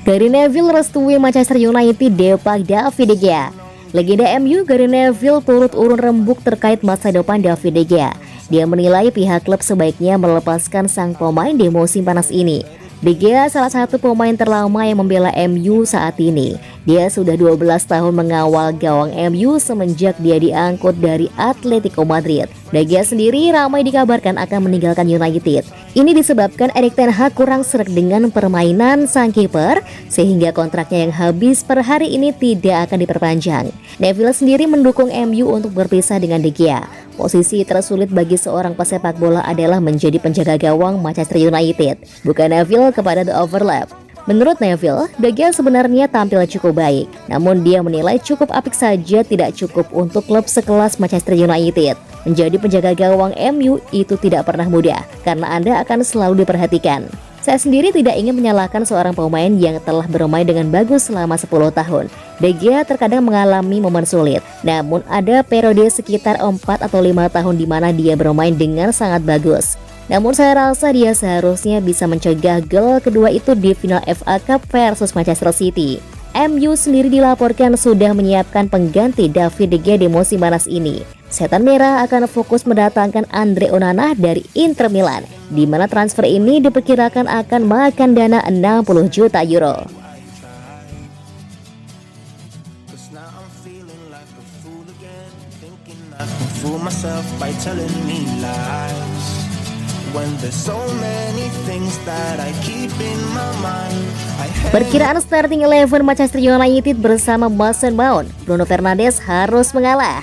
Gary Neville restui Manchester United depak David De Gea. Legenda MU Gary Neville turut urun rembuk terkait masa depan David De Gea. Dia menilai pihak klub sebaiknya melepaskan sang pemain di musim panas ini. De Gea salah satu pemain terlama yang membela MU saat ini. Dia sudah 12 tahun mengawal gawang MU semenjak dia diangkut dari Atletico Madrid. De Gea sendiri ramai dikabarkan akan meninggalkan United. Ini disebabkan Erik ten Hag kurang sreg dengan permainan sang kiper, sehingga kontraknya yang habis per hari ini tidak akan diperpanjang. Neville sendiri mendukung MU untuk berpisah dengan De Gea. Posisi tersulit bagi seorang pesepak bola adalah menjadi penjaga gawang Manchester United, bukan Neville kepada The Overlap. Menurut Neville, De Gea sebenarnya tampil cukup baik, namun dia menilai cukup apik saja tidak cukup untuk klub sekelas Manchester United. Menjadi penjaga gawang MU itu tidak pernah mudah, karena Anda akan selalu diperhatikan. Saya sendiri tidak ingin menyalahkan seorang pemain yang telah bermain dengan bagus selama 10 tahun. De Gea terkadang mengalami momen sulit, namun ada periode sekitar 4 atau 5 tahun di mana dia bermain dengan sangat bagus. Namun saya rasa dia seharusnya bisa mencegah gol kedua itu di final FA Cup versus Manchester City. MU sendiri dilaporkan sudah menyiapkan pengganti David De Gea di musim panas ini. Setan Merah akan fokus mendatangkan Andre Onana dari Inter Milan, di mana transfer ini diperkirakan akan makan dana 60 juta euro. Perkiraan starting 11 Manchester United bersama Mason Mount, Bruno Fernandes harus mengalah.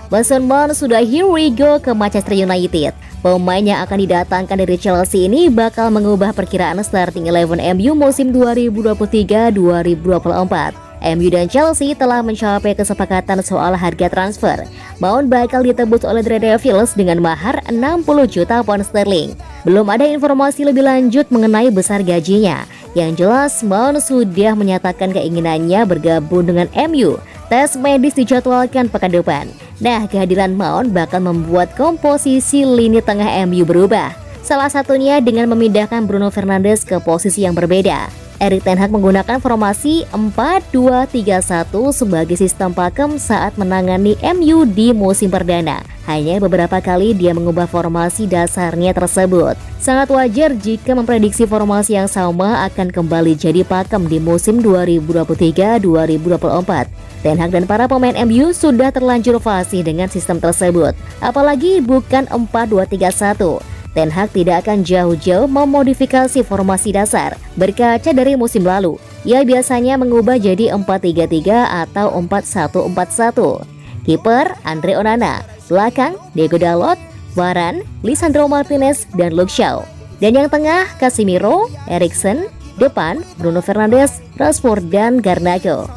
Mason Mount sudah here we go ke Manchester United. Pemain yang akan didatangkan dari Chelsea ini bakal mengubah perkiraan starting 11 MU musim 2023-2024. MU dan Chelsea telah mencapai kesepakatan soal harga transfer. Mount bakal ditebus oleh The Red Devils dengan mahar 60 juta pound sterling. Belum ada informasi lebih lanjut mengenai besar gajinya. Yang jelas, Mount sudah menyatakan keinginannya bergabung dengan MU. Tes medis dijadwalkan pekan depan. Nah, kehadiran Mount bakal membuat komposisi lini tengah MU berubah. Salah satunya dengan memindahkan Bruno Fernandes ke posisi yang berbeda. Erik ten Hag menggunakan formasi 4-2-3-1 sebagai sistem pakem saat menangani MU di musim perdana. Hanya beberapa kali dia mengubah formasi dasarnya tersebut. Sangat wajar jika memprediksi formasi yang sama akan kembali jadi pakem di musim 2023-2024. Ten Hag dan para pemain MU sudah terlanjur fasih dengan sistem tersebut. Apalagi bukan 4-2-3-1. Ten Hag tidak akan jauh-jauh memodifikasi formasi dasar. Berkaca dari musim lalu, ia biasanya mengubah jadi 4-3-3 atau 4-1-4-1. Kiper Andre Onana, belakang Diego Dalot, Varane, Lisandro Martinez, dan Luke Shaw. Dan yang tengah Casemiro, Eriksen, depan Bruno Fernandes, Rashford, dan Garnacho.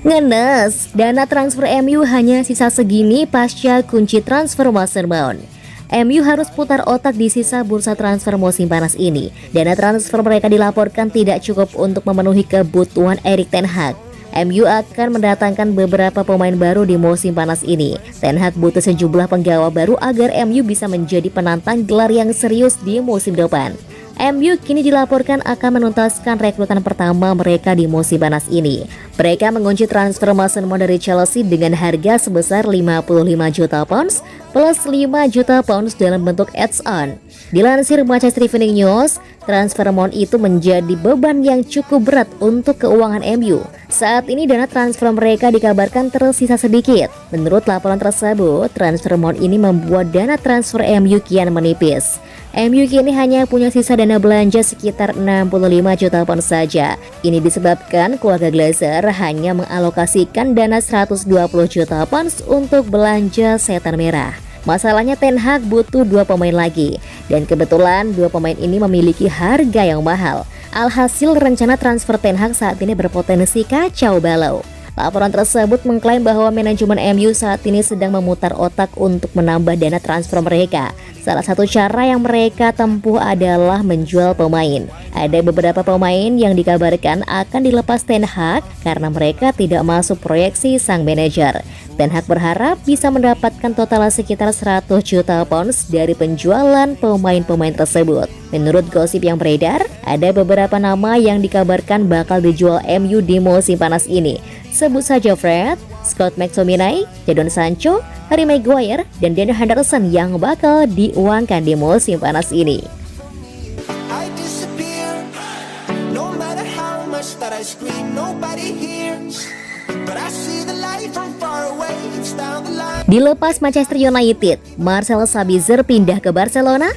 Ngenes, dana transfer MU hanya sisa segini pasca kunci transfer Mason Mount. MU harus putar otak di sisa bursa transfer musim panas ini. Dana transfer mereka dilaporkan tidak cukup untuk memenuhi kebutuhan Erik ten Hag. MU akan mendatangkan beberapa pemain baru di musim panas ini. Ten Hag butuh sejumlah penggawa baru agar MU bisa menjadi penantang gelar yang serius di musim depan. MU kini dilaporkan akan menuntaskan rekrutan pertama mereka di musim panas ini. Mereka mengunci transfer Mason Mount dari Chelsea dengan harga sebesar 55 juta pounds plus 5 juta pounds dalam bentuk add-on. Dilansir Manchester Evening News, transfer Mount itu menjadi beban yang cukup berat untuk keuangan MU. Saat ini dana transfer mereka dikabarkan tersisa sedikit. Menurut laporan tersebut, transfer Mount ini membuat dana transfer MU kian menipis. MU kini hanya punya sisa dana belanja sekitar 65 juta pound saja. Ini disebabkan keluarga Glazer hanya mengalokasikan dana 120 juta pounds untuk belanja Setan Merah. Masalahnya Ten Hag butuh 2 pemain lagi, dan kebetulan 2 pemain ini memiliki harga yang mahal. Alhasil rencana transfer Ten Hag saat ini berpotensi kacau balau. Laporan tersebut mengklaim bahwa manajemen MU saat ini sedang memutar otak untuk menambah dana transfer mereka. Salah satu cara yang mereka tempuh adalah menjual pemain. Ada beberapa pemain yang dikabarkan akan dilepas Ten Hag karena mereka tidak masuk proyeksi sang manajer. Ten Hag berharap bisa mendapatkan total sekitar 100 juta pounds dari penjualan pemain-pemain tersebut. Menurut gosip yang beredar, ada beberapa nama yang dikabarkan bakal dijual MU di musim panas ini. Sebut saja Fred, Scott McTominay, Jadon Sancho, Harry Maguire, dan Dean Henderson yang bakal diuangkan di musim panas ini. Dilepas Manchester United, Marcel Sabitzer pindah ke Barcelona.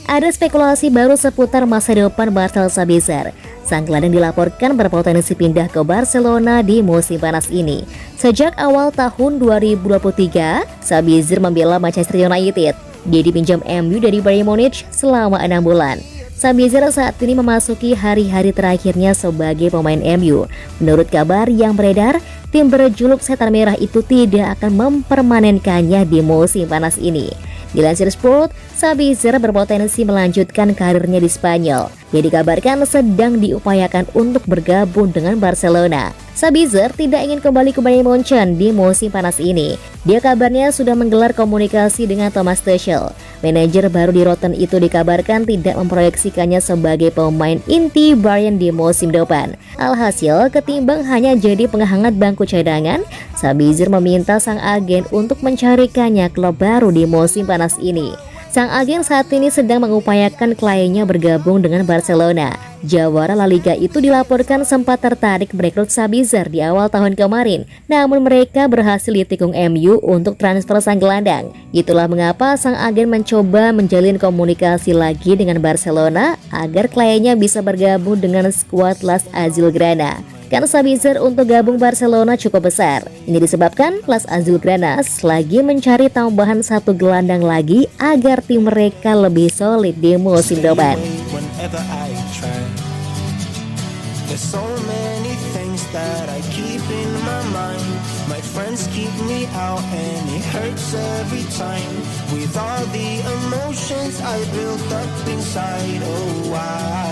Ada spekulasi baru seputar masa depan Marcel Sabitzer. Sang gelandang dilaporkan berpotensi pindah ke Barcelona di musim panas ini. Sejak awal tahun 2023, Sabitzer membela Manchester United. Dia dipinjam MU dari Bayern Munich selama 6 bulan. Sabitzer saat ini memasuki hari-hari terakhirnya sebagai pemain MU. Menurut kabar yang beredar, tim berjuluk Setan Merah itu tidak akan mempermanenkannya di musim panas ini. Dilansir Sport, Sabitzer berpotensi melanjutkan karirnya di Spanyol. Dia dikabarkan sedang diupayakan untuk bergabung dengan Barcelona. Sabitzer tidak ingin kembali ke Bayern Munchen di musim panas ini. Dia kabarnya sudah menggelar komunikasi dengan Thomas Tuchel. Manajer baru di Rotten itu dikabarkan tidak memproyeksikannya sebagai pemain inti Bayern di musim depan. Alhasil, ketimbang hanya jadi penghangat bangku cadangan, Sabitzer meminta sang agen untuk mencarikannya klub baru di musim panas ini. Sang agen saat ini sedang mengupayakan kliennya bergabung dengan Barcelona. Jawara La Liga itu dilaporkan sempat tertarik merekrut Sabitzer di awal tahun kemarin, namun mereka berhasil ditikung MU untuk transfer sang gelandang. Itulah mengapa sang agen mencoba menjalin komunikasi lagi dengan Barcelona agar kliennya bisa bergabung dengan skuad Las Azulgrana. Kan Sabitzer untuk gabung Barcelona cukup besar. Ini disebabkan Las Azulgranas lagi mencari tambahan satu gelandang lagi agar tim mereka lebih solid di musim depan. With all the emotions I built up inside, oh why